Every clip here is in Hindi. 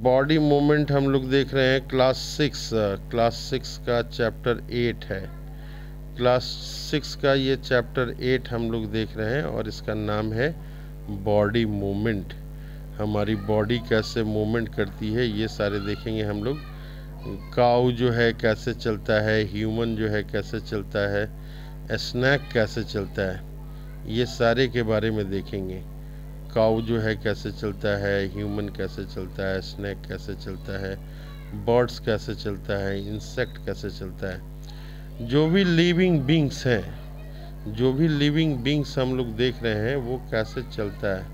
बॉडी मूवमेंट हम लोग देख रहे हैं क्लास 6 का चैप्टर 8 है। क्लास 6 का ये चैप्टर 8 हम लोग देख रहे हैं और इसका नाम है बॉडी मूवमेंट। हमारी बॉडी कैसे मूवमेंट करती है ये सारे देखेंगे हम लोग। काऊ जो है कैसे चलता है, ह्यूमन जो है कैसे चलता है, स्नैक कैसे चलता है, ये सारे के बारे में देखेंगे। काऊ जो है कैसे चलता है, ह्यूमन कैसे चलता है, स्नैक कैसे चलता है, बर्ड्स कैसे चलता है, इंसेक्ट कैसे चलता है। जो भी लिविंग बींग्स हैं, जो भी लिविंग बींग्स हम लोग देख रहे हैं वो कैसे चलता है,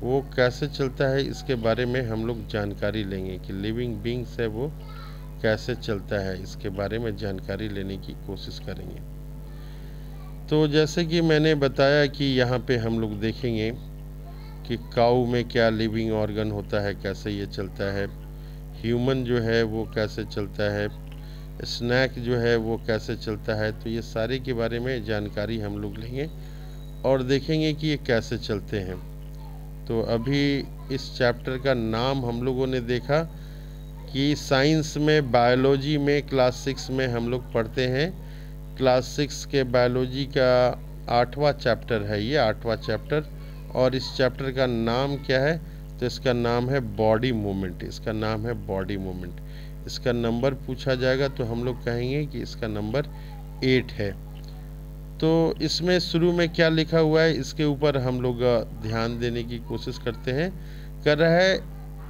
वो कैसे चलता है इसके बारे में हम लोग जानकारी लेंगे कि लिविंग बींग्स है वो कैसे चलता है, इसके बारे में जानकारी लेने की कोशिश करेंगे। तो जैसे कि मैंने बताया कि यहाँ पे हम लोग देखेंगे कि काऊ में क्या लिविंग ऑर्गन होता है, कैसे ये चलता है, ह्यूमन जो है वो कैसे चलता है, स्नैक जो है वो कैसे चलता है। तो ये सारे के बारे में जानकारी हम लोग लेंगे और देखेंगे कि ये कैसे चलते हैं। तो अभी इस चैप्टर का नाम हम लोगों ने देखा कि साइंस में, बायोलॉजी में क्लास 6 में हम लोग पढ़ते हैं। क्लास 6 के बायोलॉजी का 8वां चैप्टर है ये, 8वां चैप्टर। और इस चैप्टर का नाम क्या है, तो इसका नाम है बॉडी मूवमेंट। इसका नाम है बॉडी मूवमेंट। इसका नंबर पूछा जाएगा तो हम लोग कहेंगे कि इसका नंबर 8 है। तो इसमें शुरू में क्या लिखा हुआ है इसके ऊपर हम लोग ध्यान देने की कोशिश करते हैं। कर रहा है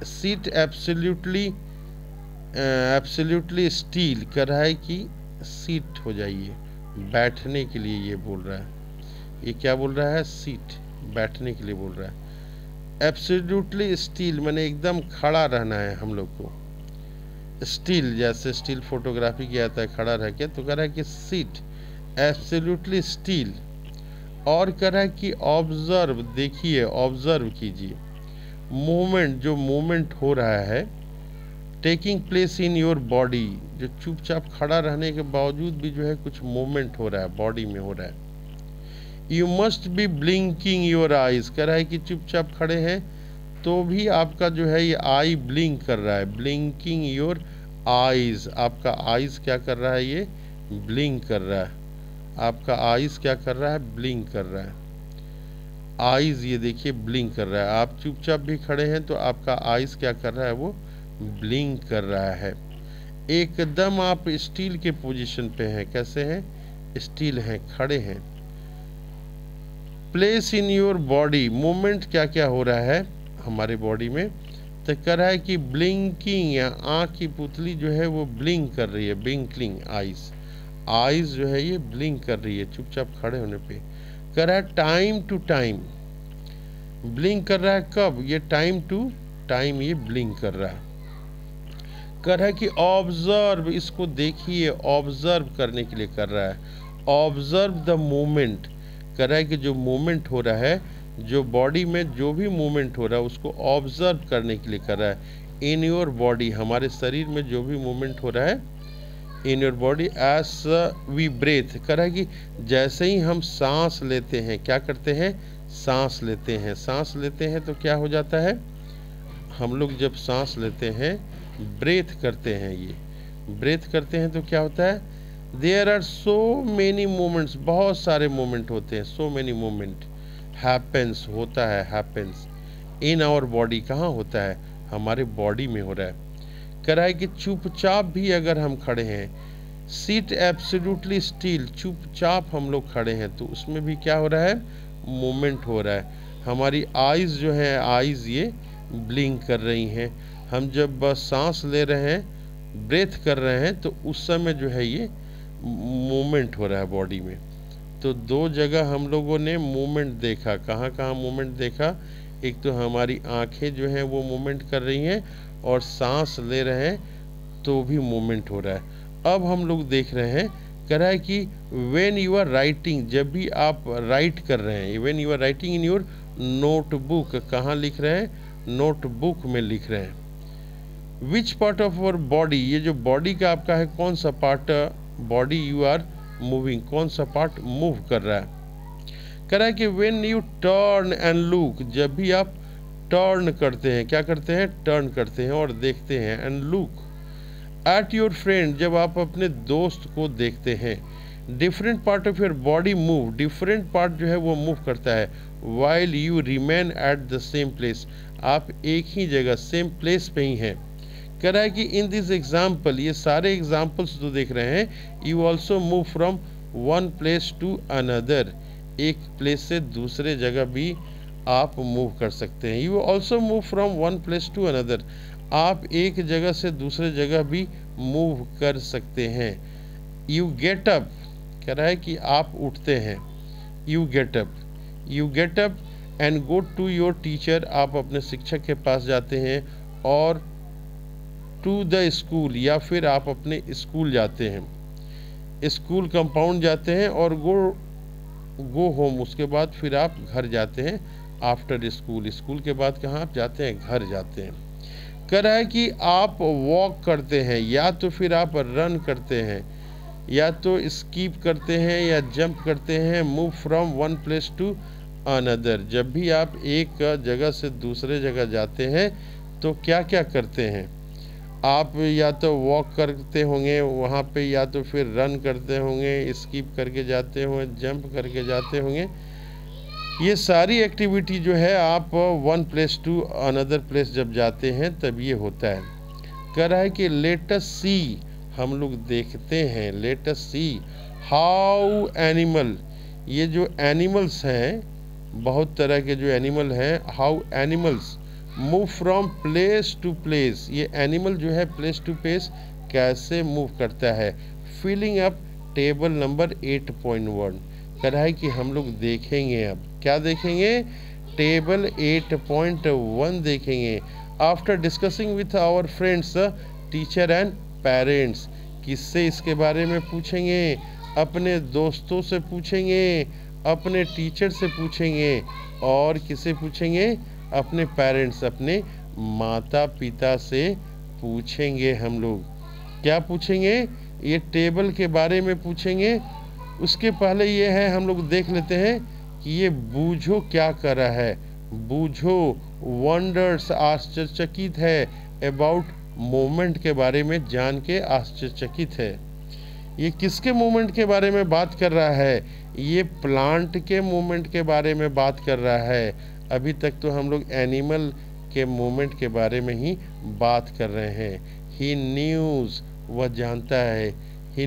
सीट एब्सोल्युटली स्टील, कर रहा है कि सीट हो जाइए, बैठने के लिए ये बोल रहा है। ये क्या बोल रहा है, सीट, बैठने के लिए बोल रहा है। एब्सोल्युटली स्टील माने एकदम खड़ा रहना है हम लोग को। स्टील जैसे स्टील फोटोग्राफी किया जाता है खड़ा रह के, तो कह रहा है कि सीट एब्सोल्युटली स्टील। और कह रहा है कि ऑब्जर्व, देखिए, ऑब्जर्व कीजिए मूवमेंट, जो मूवमेंट हो रहा है taking place in your body, जो चुपचाप खड़ा रहने के बावजूद भी जो है कुछ मूवमेंट हो रहा है, बॉडी में हो रहा है। You must be blinking your eyes, कह रहा है कि चुपचाप खड़े हैं तो भी आपका जो है ये आई ब्लिंक कर रहा है। ब्लिंकिंग योर आइज, आपका आइज क्या कर रहा है, ये ब्लिंक कर रहा है। आपका आइज क्या कर रहा है, ब्लिंक कर रहा है। आइज ये देखिए ब्लिंक कर रहा है। आप चुपचाप भी खड़े हैं तो आपका आइज क्या कर रहा है, वो ब्लिंक कर रहा है। एकदम आप स्टील के पोजीशन पे हैं, कैसे हैं, स्टील हैं, खड़े हैं। Place in your body, movement क्या क्या हो रहा है हमारे बॉडी में, तो कह रहा है कि ब्लिंकिंग, या आँख की पुतली जो है वो ब्लिंक कर रही है, ब्लिंकिंग आइज, आइज जो है ये ब्लिंक कर रही है चुपचाप खड़े होने पे। कह रहा है टाइम टू टाइम, ब्लिंक कर रहा है कब, ये टाइम टू टाइम ये ब्लिंक कर रहा है। कह रहा है कि ऑब्जर्व, इसको देखिए, ऑब्जर्व करने के लिए कर रहा है। ऑब्जर्व द मूवमेंट, कह रहा है कि जो मूवमेंट हो रहा है, जो बॉडी में जो भी मूवमेंट हो रहा है उसको ऑब्जर्व करने के लिए कर रहा है। इन योर बॉडी, हमारे शरीर में जो भी मूवमेंट हो रहा है in your body as we breathe, कह रहा है कि जैसे ही हम सांस लेते हैं, क्या करते हैं, सांस लेते हैं। सांस लेते हैं तो क्या हो जाता है, हम लोग जब सांस लेते हैं, ब्रेथ करते हैं, ये ब्रेथ करते हैं तो क्या होता है, there are so many moments, बहुत सारे मोमेंट होते हैं, सो मेनी मोमेंट हैपेंस, होता है, हैपेंस इन आवर बॉडी, कहाँ होता है, हमारे बॉडी में हो रहा है। कह रहा है कि चुपचाप भी अगर हम खड़े हैं, सीट एब्सोल्युटली स्टील, चुपचाप हम लोग खड़े हैं तो उसमें भी क्या हो रहा है, मूवमेंट हो रहा है। हमारी आइज़ जो है, आइज़ ये ब्लिंक कर रही हैं। हम जब बस सांस ले रहे हैं, ब्रेथ कर रहे हैं, तो उस समय जो है ये मूवमेंट हो रहा है बॉडी में। तो दो जगह हम लोगों ने मूवमेंट देखा, कहाँ कहाँ मूवमेंट देखा, एक तो हमारी आंखें जो हैं वो मूवमेंट कर रही हैं और सांस ले रहे हैं तो भी मूवमेंट हो रहा है। अब हम लोग देख रहे हैं, कह रहा है कि व्हेन यू आर राइटिंग, जब भी आप राइट कर रहे हैं, when you are writing in your notebook, कहाँ लिख रहे हैं, नोटबुक में लिख रहे हैं। Which part of our body, ये जो बॉडी का आपका है, कौन सा part body you are moving, कौन सा पार्ट मूव कर रहा है। कह रहा है कि when U turn and look, जब भी आप टर्न करते हैं, क्या करते हैं, टर्न करते हैं और देखते हैं। And look at your friend, जब आप अपने दोस्त को देखते हैं। Different part of your body move, different part जो है वो मूव करता है। While you remain at the same place, आप एक ही जगह सेम प्लेस पे ही हैं। कह रहा है कि इन दिस एग्जाम्पल, ये सारे एग्जाम्पल्स जो देख रहे हैं, you also move from one place to another, एक प्लेस से दूसरे जगह भी आप मूव कर सकते हैं। You also move from one place to another, आप एक जगह से दूसरे जगह भी मूव कर सकते हैं। यू गेट अप, कह रहा है कि आप उठते हैं। You get up and go to your teacher, आप अपने शिक्षक के पास जाते हैं। और टू द स्कूल, या फिर आप अपने स्कूल जाते हैं, स्कूल कंपाउंड जाते हैं। और गो होम, उसके बाद फिर आप घर जाते हैं। आफ्टर स्कूल, स्कूल के बाद कहाँ आप जाते हैं, घर जाते हैं। कह रहा है कि आप वॉक करते हैं, या तो फिर आप रन करते हैं, या तो स्कीप करते हैं, या जंप करते हैं। Move from one place to another, जब भी आप एक जगह से दूसरे जगह जाते हैं तो क्या क्या करते हैं आप, या तो वॉक करते होंगे वहाँ पे, या तो फिर रन करते होंगे, स्कीप करके जाते होंगे, जंप करके जाते होंगे। ये सारी एक्टिविटी जो है आप one place to another place जब जाते हैं तब ये होता है। कह रहा है कि लेट अस सी, हम लोग देखते हैं, let us see how animal, ये जो एनिमल्स हैं, बहुत तरह के जो एनिमल हैं, how animals move from place to place, ये एनिमल जो है प्लेस टू प्लेस कैसे मूव करता है। फिलिंग अप टेबल नंबर 8.1, कह रहा है कि हम लोग देखेंगे, अब क्या देखेंगे, टेबल 8.1 देखेंगे। After discussing with our friends teacher and parents, किससे इसके बारे में पूछेंगे, अपने दोस्तों से पूछेंगे, अपने टीचर से पूछेंगे, और किससे पूछेंगे, अपने पेरेंट्स, अपने माता पिता से पूछेंगे। हम लोग क्या पूछेंगे, ये टेबल के बारे में पूछेंगे। उसके पहले ये है, हम लोग देख लेते हैं कि ये बूझो क्या कर रहा है। बूझो वंडर्स, आश्चर्यचकित है, अबाउट मोमेंट के बारे में जान के आश्चर्यचकित है। ये किसके मूवमेंट के बारे में बात कर रहा है, ये प्लांट के मूवमेंट के बारे में बात कर रहा है। अभी तक तो हम लोग एनिमल के मूवमेंट के बारे में ही बात कर रहे हैं। ही न्यूज़, वह जानता है। He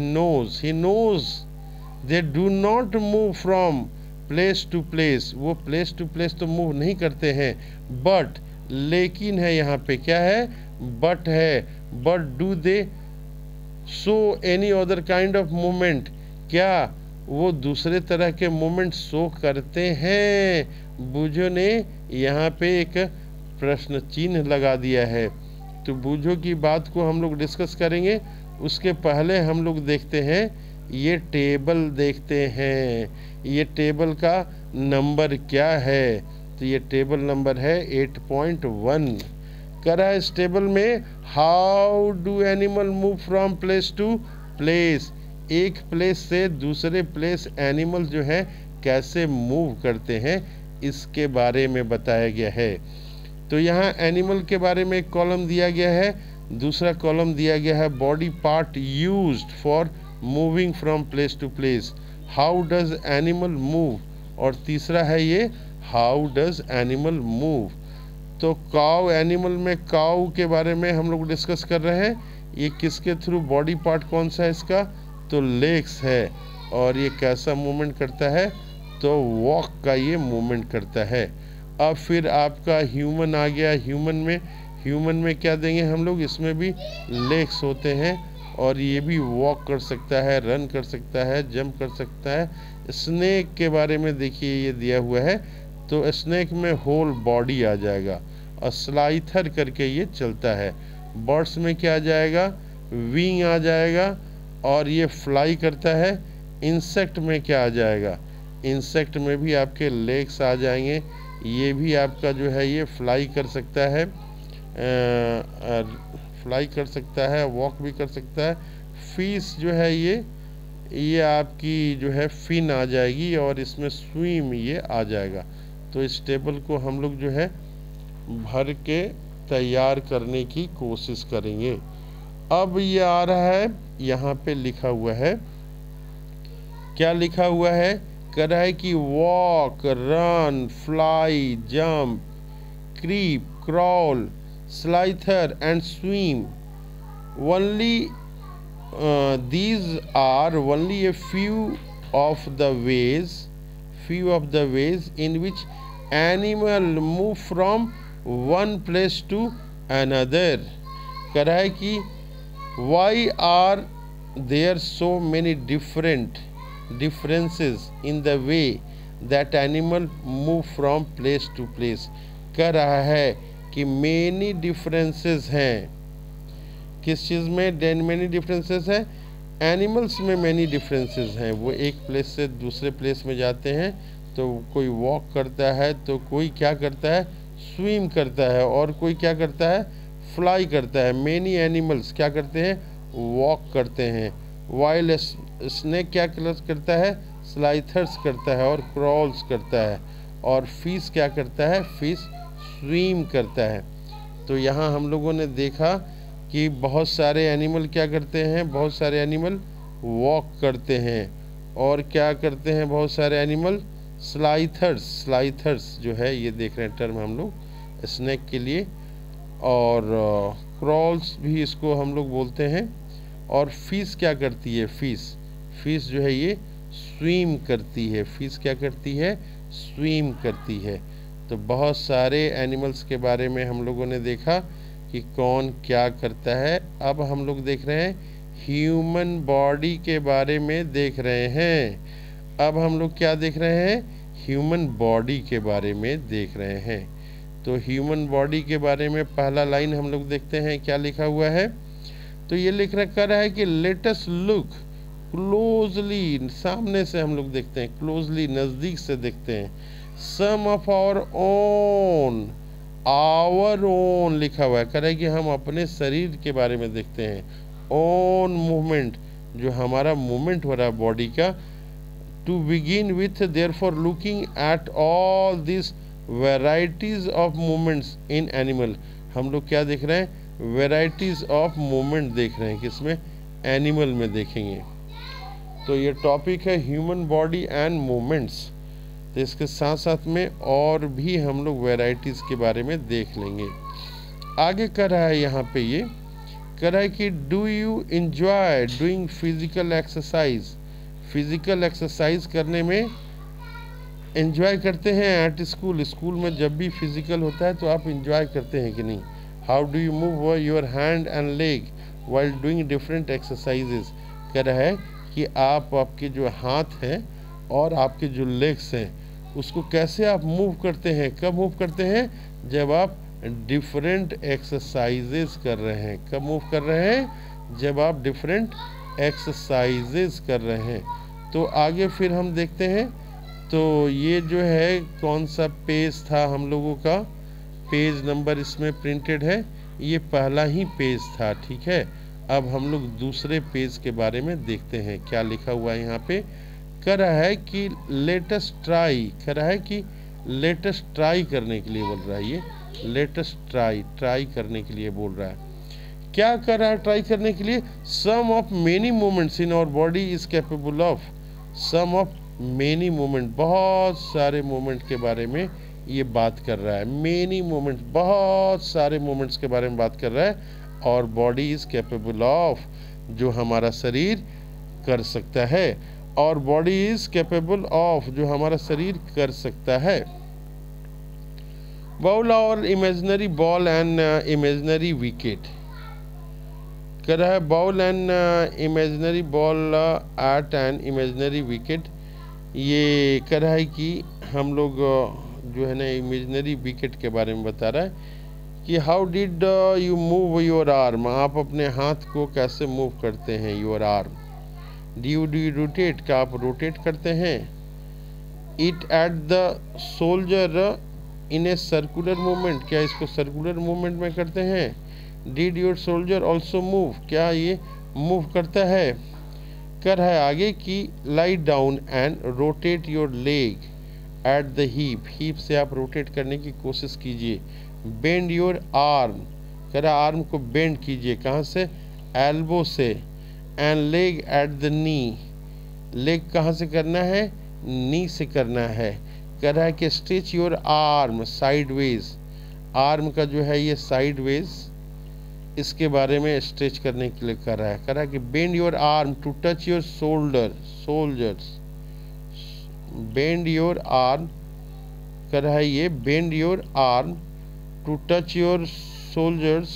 knows they do not move from place to place, वो प्लेस टू प्लेस तो मूव नहीं करते हैं। बट, लेकिन है, यहाँ पे क्या है, बट है। But do they show any other kind of movement, क्या वो दूसरे तरह के मूवमेंट शो करते हैं। बूझो ने यहाँ पे एक प्रश्न चिन्ह लगा दिया है। तो बूझो की बात को हम लोग डिस्कस करेंगे, उसके पहले हम लोग देखते हैं, ये टेबल देखते हैं, ये टेबल का नंबर क्या है। तो ये टेबल नंबर है 8.1। करा है इस टेबल में, how do animal move from place to place, एक प्लेस से दूसरे प्लेस एनिमल जो है कैसे मूव करते हैं, इसके बारे में बताया गया है। तो यहाँ एनिमल के बारे में एक कॉलम दिया गया है, दूसरा कॉलम दिया गया है body part used for moving from place to place, how does animal move, और तीसरा है ये हाउ डज एनिमल मूव। तो काउ, एनिमल में काउ के बारे में हम लोग डिस्कस कर रहे हैं। ये किसके थ्रू, बॉडी पार्ट कौन सा है इसका, तो लेग्स है। और ये कैसा मूवमेंट करता है, तो वॉक का ये मूवमेंट करता है। अब फिर आपका ह्यूमन आ गया। ह्यूमन में क्या देंगे हम लोग, इसमें भी लेग्स होते हैं और ये भी वॉक कर सकता है, रन कर सकता है, जंप कर सकता है। स्नेक के बारे में देखिए ये दिया हुआ है, तो स्नेक में होल बॉडी आ जाएगा और स्लाइथर करके ये चलता है। बर्ड्स में क्या आ जाएगा, विंग आ जाएगा और ये फ्लाई करता है। इंसेक्ट में क्या आ जाएगा, इंसेक्ट में भी आपके लेग्स आ जाएंगे, ये भी आपका जो है ये फ्लाई कर सकता है, फ्लाई कर सकता है, वॉक भी कर सकता है। फिश जो है ये आपकी जो है फिन आ जाएगी और इसमें स्विम ये आ जाएगा। तो इस टेबल को हम लोग जो है भर के तैयार करने की कोशिश करेंगे। अब ये आ रहा है, यहाँ पे लिखा हुआ है, क्या लिखा हुआ है? कह रहा है कि walk, run, fly, jump, creep, crawl, slither and swim. Only these are only a few of the ways in which animal move from one place to another। कह रहा है कि why are there so many differences in the way that animal move from place to place। कह रहा है कि many differences हैं, किस चीज़ में मैनी डिफरेंसेस है? एनिमल्स में मैनी डिफरेंसेस हैं। वो एक प्लेस से दूसरे प्लेस में जाते हैं, तो कोई वॉक करता है, तो कोई क्या करता है? स्विम करता है, और कोई क्या करता है? फ्लाई करता है। मैनी एनिमल्स क्या करते हैं? वॉक करते हैं। वाइल स्नेक क्या करता है? स्लाइथर्स करता है और क्रॉल्स करता है। और फिश क्या करता है? फिश स्विम करता है। तो यहाँ हम लोगों ने देखा कि बहुत सारे एनिमल क्या करते हैं? बहुत सारे एनिमल वॉक करते हैं। और क्या करते हैं बहुत सारे एनिमल? स्लाइथर्स जो है, ये देख रहे हैं टर्म हम लोग स्नेक के लिए। और क्रॉल्स भी इसको हम लोग बोलते हैं। और फिश क्या करती है? फिश जो है ये स्विम करती है। फिश क्या करती है? स्विम करती है। तो बहुत सारे एनिमल्स के बारे में हम लोगों ने देखा कि कौन क्या करता है। अब हम लोग देख रहे हैं ह्यूमन बॉडी के बारे में देख रहे हैं। अब हम लोग क्या देख रहे हैं? ह्यूमन बॉडी के बारे में देख रहे हैं। तो ह्यूमन बॉडी के बारे में पहला लाइन हम लोग देखते हैं, क्या लिखा हुआ है? तो ये लिख रहा है कि लेट अस लुक क्लोजली, सामने से हम लोग देखते हैं, क्लोजली नज़दीक से देखते हैं। सम ऑफ आवर ओन लिखा हुआ है। कह रहा है कि हम अपने शरीर के बारे में देखते हैं। ओन मूवमेंट, जो हमारा मूवमेंट हो रहा है बॉडी का। To begin with therefore looking at all this varieties of movements in animal. हम लोग क्या देख रहे हैं? वेराइटीज ऑफ मूवमेंट देख रहे हैं। किसमें? एनिमल में देखेंगे। तो ये टॉपिक है ह्यूमन बॉडी एंड मूवमेंट्स। तो इसके साथ साथ में और भी हम लोग वेराइटीज़ के बारे में देख लेंगे। आगे कर रहा है यहाँ पे, ये कर रहा है कि do you enjoy doing physical exercise. Physical exercise करने में इंजॉय करते हैं एट स्कूल। स्कूल में जब भी फिजिकल होता है तो आप इंजॉय करते हैं कि नहीं? How do you move your hand and leg while doing different exercises. कह रहा है कि आपके जो हाथ हैं और आपके जो लेग्स हैं उसको कैसे आप मूव करते हैं? कब मूव करते हैं? जब आप डिफरेंट एक्सरसाइजेस कर रहे हैं। कब मूव कर रहे हैं? जब आप डिफरेंट एक्सरसाइजेस कर रहे हैं। तो आगे फिर हम देखते हैं। तो ये जो है कौन सा पेज था हम लोगों का? पेज नंबर इसमें प्रिंटेड है, ये पहला ही पेज था। ठीक है, अब हम लोग दूसरे पेज के बारे में देखते हैं क्या लिखा हुआ है यहाँ पे। कह रहा है कि लेटेस्ट ट्राई, कह रहा है कि लेटेस्ट ट्राई करने के लिए बोल रहा है। ये लेटेस्ट ट्राई करने के लिए बोल रहा है। क्या कर रहा है ट्राई करने के लिए? Some of many movements in our body is capable of. Some of many movement, बहुत सारे मूवमेंट के बारे में ये बात कर रहा है। मेनी मूवमेंट्स, बहुत सारे मूवमेंट्स के बारे में बात कर रहा है। और बॉडी इज कैपेबल ऑफ, जो हमारा शरीर कर सकता है। और बॉडी इज कैपेबल ऑफ, जो हमारा शरीर कर सकता है। बॉल और imaginary ball and imaginary wicket. कह रहा है ball and imaginary ball at and imaginary wicket. ये कह रहा है कि हम लोग जो है ना इमेजिनरी विकेट के बारे में बता रहा है कि how did you move your arm. आप अपने हाथ को कैसे मूव करते हैं? Your arm. Do you rotate, क्या आप रोटेट करते हैं? It at the soldier in a circular movement, क्या इसको सर्कुलर मूवमेंट में करते हैं? Did your soldier also move, क्या ये मूव करता है? कर है आगे कि lie down and rotate your leg at the heap. Heap से आप रोटेट करने की कोशिश कीजिए। बेंड योर आर्म, कह रहा है आर्म को बेंड कीजिए, कहाँ से, एल्बो से, and leg at the knee, leg कहाँ से करना है, नी से करना है। कह रहा है कि stretch your arm sideways, arm का जो है ये साइडवेज, इसके बारे में स्ट्रेच करने के लिए कर रहा है। कह रहा है कि bend your arm to touch your shoulder, shoulders, bend your arm, कर रहा है ये bend your arm to touch your shoulders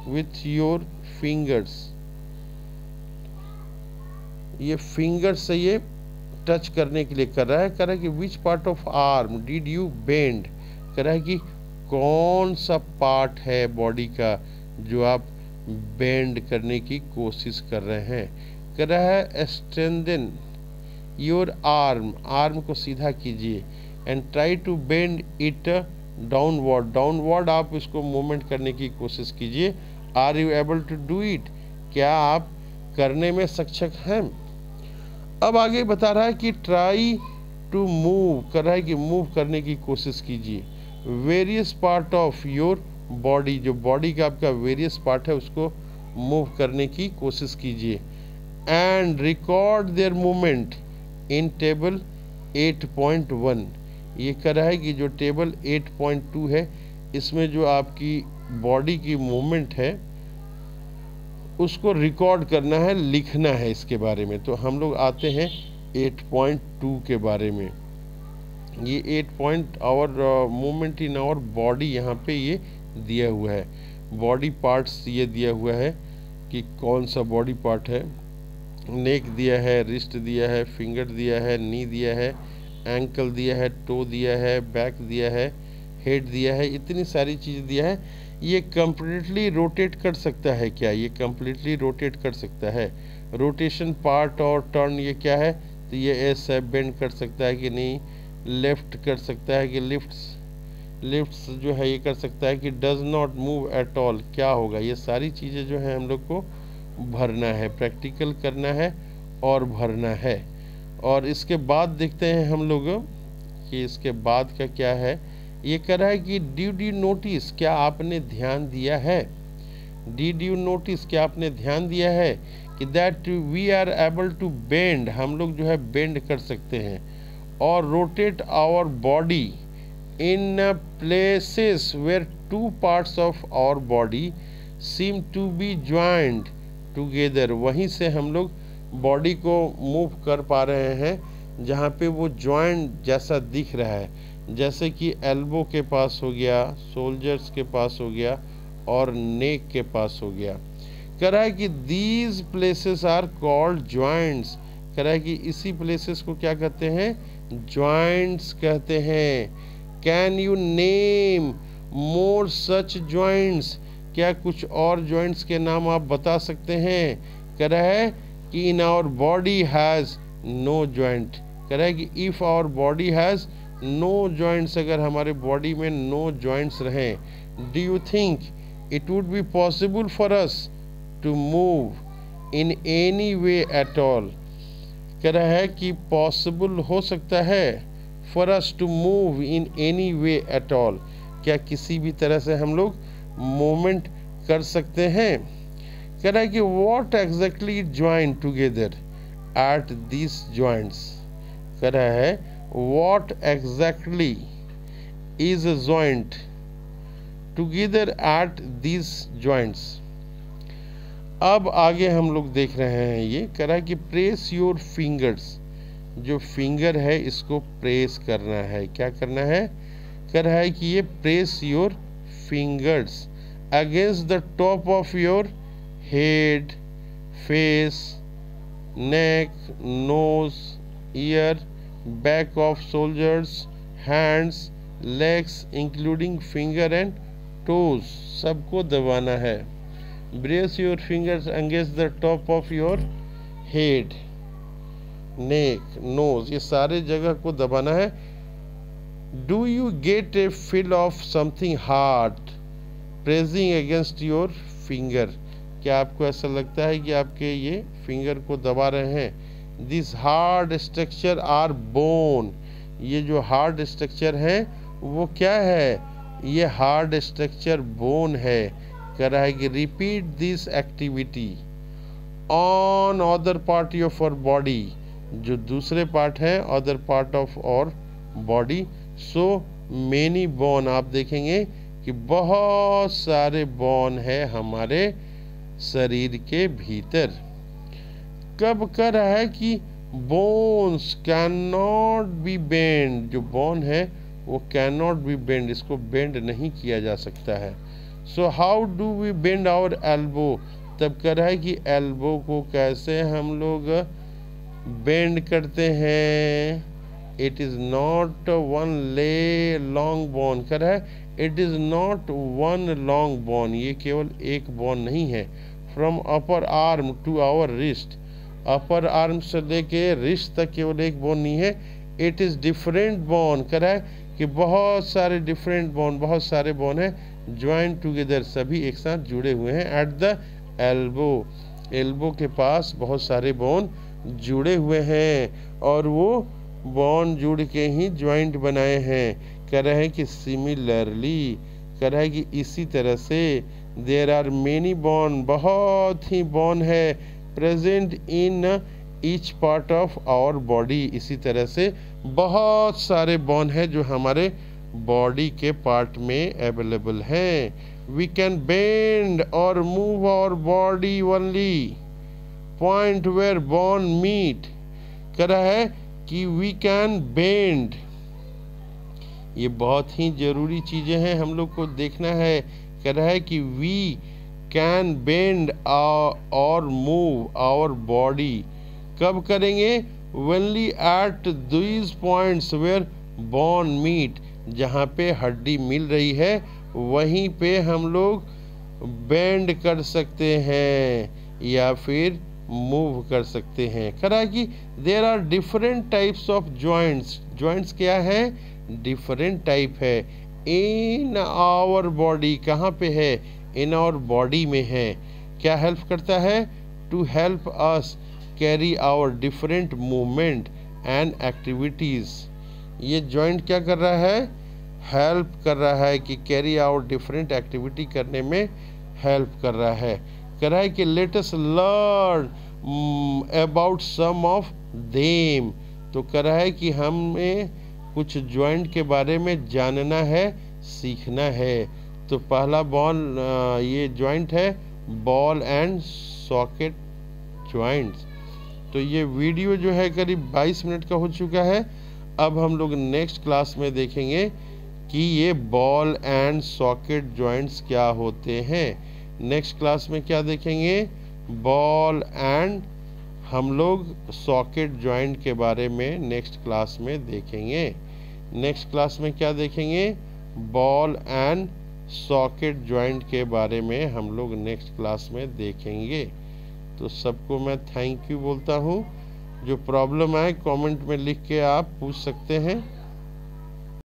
with your fingers, ये फिंगर से ये टच करने के लिए कर रहा है। कर रहा है कि विच part of arm did you bend, कर रहा है कि कौन सा पार्ट है बॉडी का जो आप बेंड करने की कोशिश कर रहे हैं। कर रहा है स्ट्रेंथन योर आर्म, आर्म को सीधा कीजिए, and try to bend it downward, downward आप इसको मूवमेंट करने की कोशिश कीजिए। Are you able to do it, क्या आप करने में सक्षम हैं। अब आगे बता रहा है कि ट्राई टू मूव, कर रहा है कि मूव करने की कोशिश कीजिए। Various part of your body, जो बॉडी का आपका वेरियस पार्ट है उसको मूव करने की कोशिश कीजिए। And record there movement in table 8.1, ये कर रहा है कि जो टेबल 8.2 है इसमें जो आपकी बॉडी की मूवमेंट है उसको रिकॉर्ड करना है, लिखना है इसके बारे में। तो हम लोग आते हैं 8.2 के बारे में। ये 8 point our movement in our body, यहाँ पे ये दिया हुआ है। बॉडी पार्ट्स ये दिया हुआ है कि कौन सा बॉडी पार्ट है। नेक दिया है, रिस्ट दिया है, फिंगर दिया है, नी दिया है, एंकल दिया है, टो दिया है, बैक दिया है, हेड दिया है, इतनी सारी चीज़ दिया है। ये कम्प्लीटली रोटेट कर सकता है क्या, ये कम्प्लीटली रोटेट कर सकता है। रोटेशन पार्ट और टर्न ये क्या है, तो ये एस है, बेंड कर सकता है कि नहीं, लेफ्ट कर सकता है कि लिफ्ट्स जो है ये कर सकता है कि does not move at all, क्या होगा। ये सारी चीज़ें जो है हम लोग को भरना है, प्रैक्टिकल करना है और भरना है। और इसके बाद देखते हैं हम लोग कि इसके बाद का क्या है। ये कह रहा है कि डिड यू नोटिस, क्या आपने ध्यान दिया है, डिड यू नोटिस, क्या आपने ध्यान दिया है कि that we are able to bend, हम लोग जो है बेंड कर सकते हैं, और rotate our body in places where two parts of our body seem to be joint together, वहीं से हम लोग बॉडी को मूव कर पा रहे हैं जहाँ पे वो ज्वाइंट जैसा दिख रहा है, जैसे कि एल्बो के पास हो गया, शोल्डर्स के पास हो गया और नेक के पास हो गया। कह रहा है कि these places are called joints, कह रहा है कि इसी प्लेसेस को क्या कहते हैं, ज्वाइंट्स कहते हैं। Can you name more such joints, क्या कुछ और ज्वाइंट्स के नाम आप बता सकते हैं। कह रहा है कि in our body has no joint, कह रहा है कि if our body has no joints, अगर हमारे बॉडी में नो जॉइंट्स रहें, do you think it would be possible for us to move in any way at all, कह रहा है कि पॉसिबल हो सकता है for us to move in any way at all, क्या किसी भी तरह से हम लोग मूवमेंट कर सकते हैं। कह रहा है कि what exactly join together at this joints, कह रहा है what exactly is a joint together at these joints। अब आगे हम लोग देख रहे हैं, ये कह रहा है कि प्रेस योर फिंगर्स, जो फिंगर है इसको प्रेस करना है, क्या करना है, कह रहा है कि ये press your fingers against the top of your head, face, neck, nose, ear, back of shoulders, hands, legs including finger and toes, सबको दबाना है। brace your fingers against the top of your head, neck, nose, ये सारे जगह को दबाना है। do you get a feel of something hard pressing against your finger, क्या आपको ऐसा लगता है कि आपके ये फिंगर को दबा रहे हैं। This hard structure are bone, ये जो हार्ड स्ट्रक्चर है वो क्या है, ये हार्ड स्ट्रक्चर बोन है। कह रहा है कि repeat this activity on other part of our body, जो दूसरे पार्ट है other part of our body. So many bone, आप देखेंगे कि बहुत सारे बोन है हमारे शरीर के भीतर। कब कर रहा है कि bones can not be bend, जो बोन है वो कैन नॉट बी बेंड, इसको बेंड नहीं किया जा सकता है। So how do we bend our elbow, तब कर रहा है कि एल्बो को कैसे हम लोग बेंड करते हैं। इट इज़ नॉट वन ले लॉन्ग बोन, कर रहा है it is not one long bone, ये केवल एक बोन नहीं है। From upper arm to our wrist, upper arm से लेके रिस्ट तक केवल एक बोन नहीं है। इट इज़ डिफरेंट बोन, कर रहा है कि बहुत सारे डिफरेंट बोन, बहुत सारे बोन है ज्वाइंट टुगेदर, सभी एक साथ जुड़े हुए हैं। एट द एल्बो, एल्बो के पास बहुत सारे बोन जुड़े हुए हैं और वो बोन जुड़ के ही ज्वाइंट बनाए हैं। कह रहे हैं कि सिमिलरली, कह रहा है कि इसी तरह से देयर आर मेनी बोन, बहुत ही बोन है present in each part of our body, इसी तरह से बहुत सारे बोन है जो हमारे बॉडी के पार्ट में अवेलेबल हैं। वी कैन बेंड और move our body only point where bone meet, कह रहा है कि वी कैन बेंड, ये बहुत ही ज़रूरी चीज़ें हैं हम लोग को देखना है। कह रहा है कि वी कैन बेंड और मूव आवर बॉडी, कब करेंगे, only at these points where bone meet, जहाँ पे हड्डी मिल रही है वहीं पे हम लोग बेंड कर सकते हैं या फिर मूव कर सकते हैं। कह रहा है कि there are different types of joints, joints क्या है, डिफरेंट टाइप है। इन आवर बॉडी, कहाँ पे है, इन आवर बॉडी में है। क्या हेल्प करता है, to help us carry our different movement and activities. ये जॉइंट क्या कर रहा है, हेल्प कर रहा है कि कैरी आवर डिफरेंट एक्टिविटी करने में हेल्प कर रहा है। कह रहा है कि let us learn about some of them, तो कह रहा है कि हमें कुछ जॉइंट के बारे में जानना है, सीखना है। तो पहला ये जॉइंट है बॉल एंड सॉकेट जॉइंट्स। तो ये वीडियो जो है करीब 22 मिनट का हो चुका है। अब हम लोग नेक्स्ट क्लास में देखेंगे कि ये बॉल एंड सॉकेट जॉइंट्स क्या होते हैं। नेक्स्ट क्लास में क्या देखेंगे, बॉल एंड हम लोग सॉकेट जॉइंट के बारे में नेक्स्ट क्लास में देखेंगे। नेक्स्ट क्लास में क्या देखेंगे, बॉल एंड सॉकेट जॉइंट के बारे में हम लोग नेक्स्ट क्लास में देखेंगे। तो सबको मैं थैंक यू बोलता हूँ। जो प्रॉब्लम आए कमेंट में लिख के आप पूछ सकते हैं।